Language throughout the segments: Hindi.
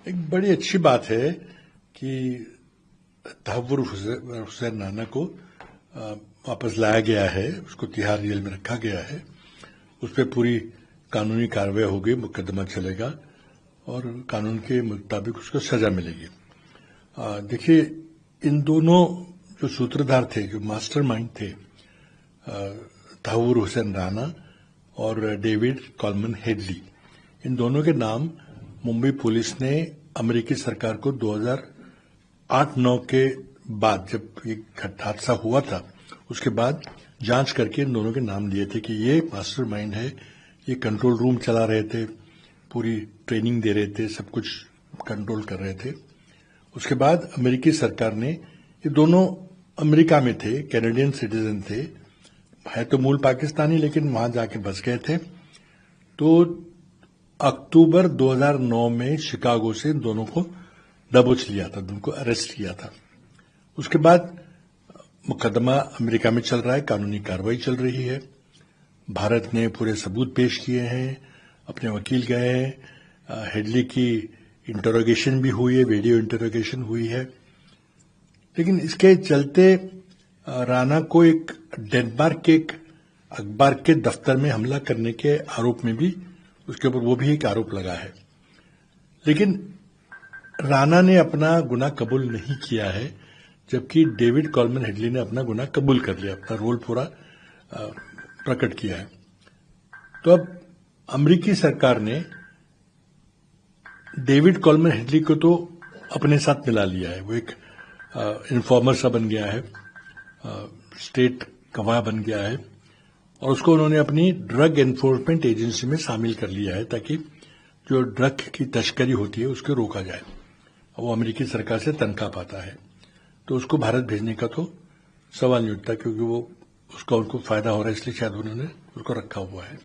एक बड़ी अच्छी बात है कि तहव्वुर हुसैन राना को वापस लाया गया है, उसको तिहाड़ जेल में रखा गया है। उस पर पूरी कानूनी कार्रवाई होगी, मुकदमा चलेगा और कानून के मुताबिक उसको सजा मिलेगी। देखिए, इन दोनों जो सूत्रधार थे, जो मास्टरमाइंड थे, तहव्वुर हुसैन राना और डेविड कॉलमन हेडली, इन दोनों के नाम मुंबई पुलिस ने अमेरिकी सरकार को 2008-9 के बाद, जब ये हादसा हुआ था, उसके बाद जांच करके इन दोनों के नाम दिए थे कि ये मास्टरमाइंड है, ये कंट्रोल रूम चला रहे थे, पूरी ट्रेनिंग दे रहे थे, सब कुछ कंट्रोल कर रहे थे। उसके बाद अमेरिकी सरकार ने, ये दोनों अमेरिका में थे, कैनेडियन सिटीजन थे, है तो मूल पाकिस्तानी, लेकिन वहां जाके बस गए थे। तो अक्टूबर 2009 में शिकागो से इन दोनों को दबोच लिया था, उनको अरेस्ट किया था। उसके बाद मुकदमा अमेरिका में चल रहा है, कानूनी कार्रवाई चल रही है। भारत ने पूरे सबूत पेश किए हैं, अपने वकील गए हैं, हेडली की इंटरोगेशन भी हुई है, वीडियो इंटरोगेशन हुई है। लेकिन इसके चलते राणा को एक डेनमार्क के एक अखबार के दफ्तर में हमला करने के आरोप में भी, उसके ऊपर वो भी एक आरोप लगा है। लेकिन राणा ने अपना गुनाह कबूल नहीं किया है, जबकि डेविड कॉलमन हेडली ने अपना गुनाह कबूल कर लिया, अपना रोल पूरा प्रकट किया है। तो अब अमेरिकी सरकार ने डेविड कॉलमन हेडली को तो अपने साथ मिला लिया है, वो एक इन्फॉर्मर सा बन गया है, स्टेट गवाह बन गया है, और उसको उन्होंने अपनी ड्रग एनफोर्समेंट एजेंसी में शामिल कर लिया है, ताकि जो ड्रग की तस्करी होती है उसको रोका जाए। वो अमेरिकी सरकार से तनख्वाह पाता है, तो उसको भारत भेजने का तो सवाल नहीं उठता, क्योंकि वो उसका उनको फायदा हो रहा है, इसलिए शायद उन्होंने उसको रखा हुआ है।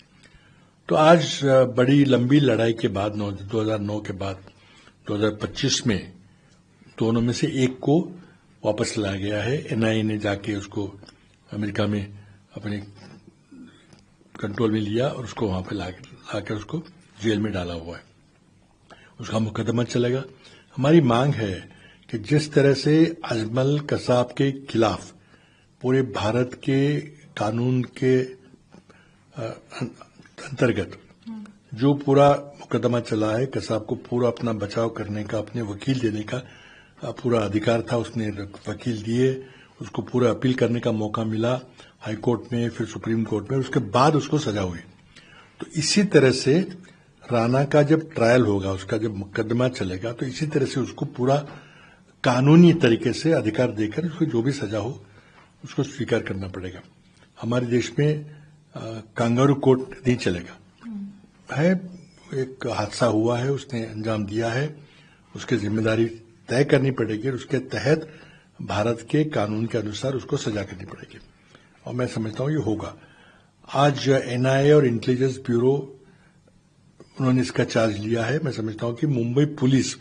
तो आज बड़ी लंबी लड़ाई के बाद, 2009 के बाद 2025 में दोनों में से एक को वापस लाया गया है। एनआईए ने जाके उसको अमेरिका में अपने कंट्रोल में लिया और उसको वहां पे लाकर उसको जेल में डाला हुआ है, उसका मुकदमा चलेगा। हमारी मांग है कि जिस तरह से अजमल कसाब के खिलाफ पूरे भारत के कानून के अंतर्गत जो पूरा मुकदमा चला है, कसाब को पूरा अपना बचाव करने का, अपने वकील देने का पूरा अधिकार था, उसने वकील दिए, उसको पूरा अपील करने का मौका मिला हाई कोर्ट में, फिर सुप्रीम कोर्ट में, उसके बाद उसको सजा हुई। तो इसी तरह से राणा का जब ट्रायल होगा, उसका जब मुकदमा चलेगा, तो इसी तरह से उसको पूरा कानूनी तरीके से अधिकार देकर उसको जो भी सजा हो उसको स्वीकार करना पड़ेगा। हमारे देश में कांगारू कोर्ट नहीं चलेगा है। एक हादसा हुआ है, उसने अंजाम दिया है, उसकी जिम्मेदारी तय करनी पड़ेगी और उसके तहत भारत के कानून के अनुसार उसको सजा करनी पड़ेगी, और मैं समझता हूं ये होगा। आज एनआईए और इंटेलिजेंस ब्यूरो, उन्होंने इसका चार्ज लिया है। मैं समझता हूं कि मुंबई पुलिस,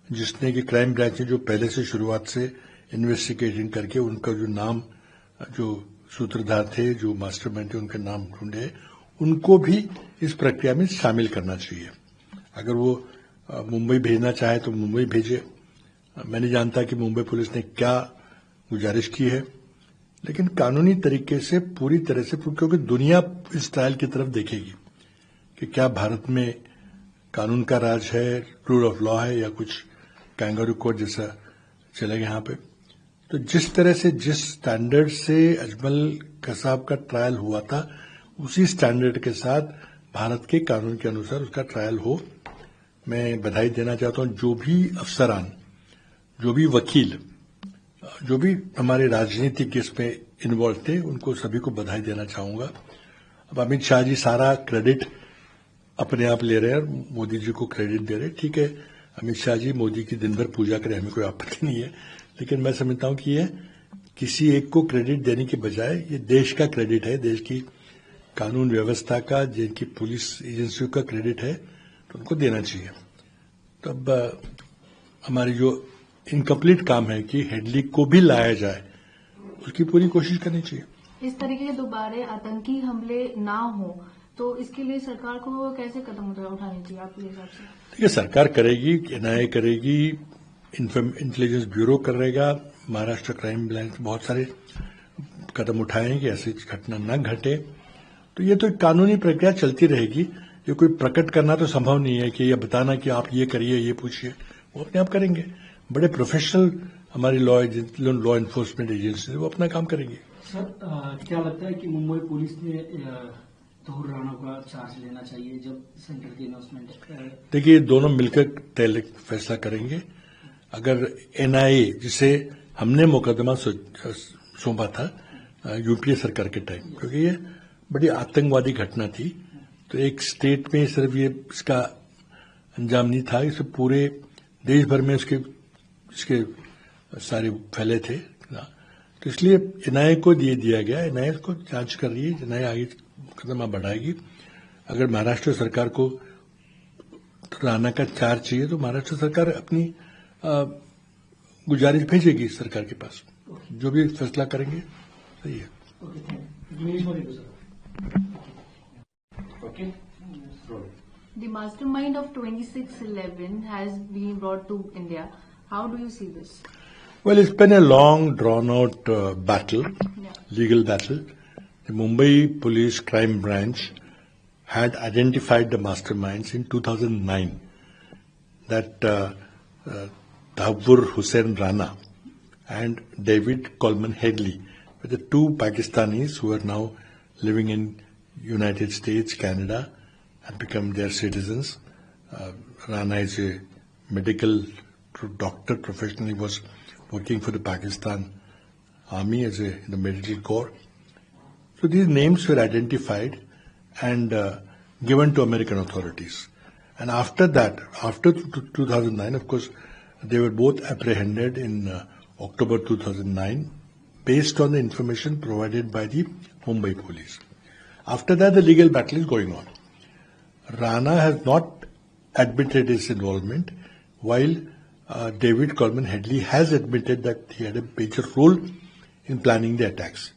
जिसने कि क्राइम ब्रांच ने जो पहले से शुरुआत से इन्वेस्टिगेशन करके उनका जो नाम, जो सूत्रधार थे, जो मास्टरमाइंड थे, उनके नाम ढूंढे, उनको भी इस प्रक्रिया में शामिल करना चाहिए। अगर वो मुंबई भेजना चाहे तो मुंबई भेजे। मैं नहीं जानता कि मुंबई पुलिस ने क्या गुजारिश की है, लेकिन कानूनी तरीके से पूरी तरह से, क्योंकि दुनिया इस ट्रायल की तरफ देखेगी कि क्या भारत में कानून का राज है, रूल ऑफ लॉ है, या कुछ कैंगारू कोर्ट जैसा चलेगा यहाँ पे। तो जिस तरह से, जिस स्टैंडर्ड से अजमल कसाब का ट्रायल हुआ था, उसी स्टैंडर्ड के साथ भारत के कानून के अनुसार उसका ट्रायल हो। मैं बधाई देना चाहता हूं जो भी अफसरान, जो भी वकील, जो भी हमारे राजनीतिक इसमें इन्वॉल्व थे, उनको सभी को बधाई देना चाहूंगा। अब अमित शाह जी सारा क्रेडिट अपने आप ले रहे हैं और मोदी जी को क्रेडिट दे रहे हैं। ठीक है, अमित शाह जी मोदी की दिन भर पूजा करें, हमें कोई आपत्ति नहीं है, लेकिन मैं समझता हूं कि ये किसी एक को क्रेडिट देने के बजाय ये देश का क्रेडिट है, देश की कानून व्यवस्था का, जिनकी पुलिस एजेंसियों का क्रेडिट है, तो उनको देना चाहिए। तब हमारी जो इनकम्प्लीट काम है कि हेडली को भी लाया जाए, उसकी पूरी कोशिश करनी चाहिए। इस तरीके के दोबारा आतंकी हमले ना हो, तो इसके लिए सरकार को कैसे कदम उठाने चाहिए आपके हिसाब से? देखिए, सरकार करेगी, एनआईए करेगी, इंटेलिजेंस ब्यूरो करेगा, महाराष्ट्र क्राइम ब्रांच बहुत सारे कदम उठाएंगे, ऐसी घटना न घटे। तो ये तो एक कानूनी प्रक्रिया चलती रहेगी। ये कोई प्रकट करना तो संभव नहीं है कि ये बताना कि आप ये करिए, ये पूछिए, वो अपने आप करेंगे। बड़े प्रोफेशनल हमारी लॉ एनफोर्समेंट एजेंसी वो अपना काम करेंगे। सर, क्या लगता है कि मुंबई पुलिस ने तहूर राणा का चार्ज लेना चाहिए जब सेंटर की अनाउंसमेंट? देखिए, दोनों मिलकर तय फैसला करेंगे। अगर एनआईए, जिसे हमने मुकदमा सौंपा था यूपीए सरकार के टाइम, क्योंकि ये बड़ी आतंकवादी घटना थी, तो एक स्टेट में सिर्फ ये इसका अंजाम नहीं था, इसे पूरे देश भर में इसके सारे फैले थे। तो इसलिए एनआईए को दिया गया। एनआईए को जांच कर रही है, एनआईए आगे कदम बढ़ाएगी। अगर महाराष्ट्र सरकार को राणा का चार्ज चाहिए तो महाराष्ट्र सरकार अपनी गुजारिश भेजेगी सरकार के पास, जो भी फैसला करेंगे सही है। The mastermind of 26/11 has been brought to India. How do you see this? Well, it's been a long, drawn-out battle, legal battle. The Mumbai Police Crime Branch had identified the masterminds in 2009. That Thakur Hussain Rana and David Coleman Headley were the two Pakistanis who are now living in United States, Canada, and become their citizens. Rana is a medical doctor, professionally was working for the Pakistan Army in the medical corps. So these names were identified and given to American authorities. And after that, after 2009, of course, they were both apprehended in October 2009 based on the information provided by the Mumbai police. After that, the legal battle is going on. Rana has not admitted his involvement, while David Coleman Headley has admitted that he had a major role in planning the attacks.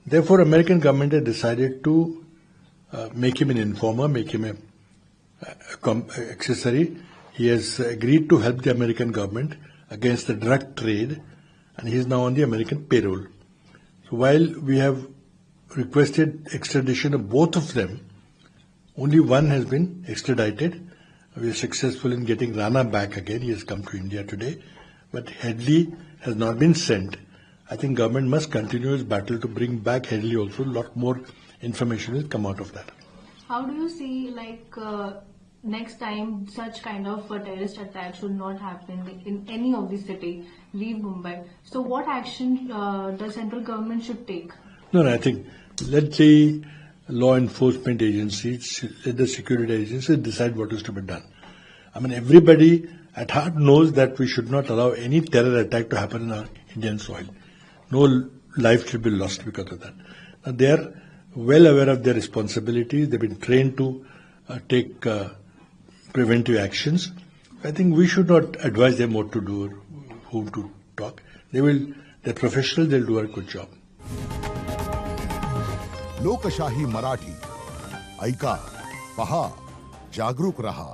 Therefore, American government has decided to make him an informer, make him a accessory. He has agreed to help the American government against the drug trade, and he is now on the American payroll. So while we have requested extradition of both of them, only one has been extradited. We are successful in getting Rana back again. He has come to India today, but Headley has not been sent. I think government must continue its battle to bring back Headley also. A lot more information will come out of that. How do you see, next time such kind of terrorist attack should not happen in any of the city, leave Mumbai? So what action the central government should take? No, I think let the law enforcement agencies, let the security agencies decide what is to be done. I mean, everybody at heart knows that we should not allow any terror attack to happen in our Indian soil. No life should be lost because of that. Now, they are well aware of their responsibilities. They've been trained to take preventive actions. I think we should not advise them what to do or whom to talk. They're professional, they'll do a good job. लोकशाही मराठी ऐका, पहा, जागरूक रहा.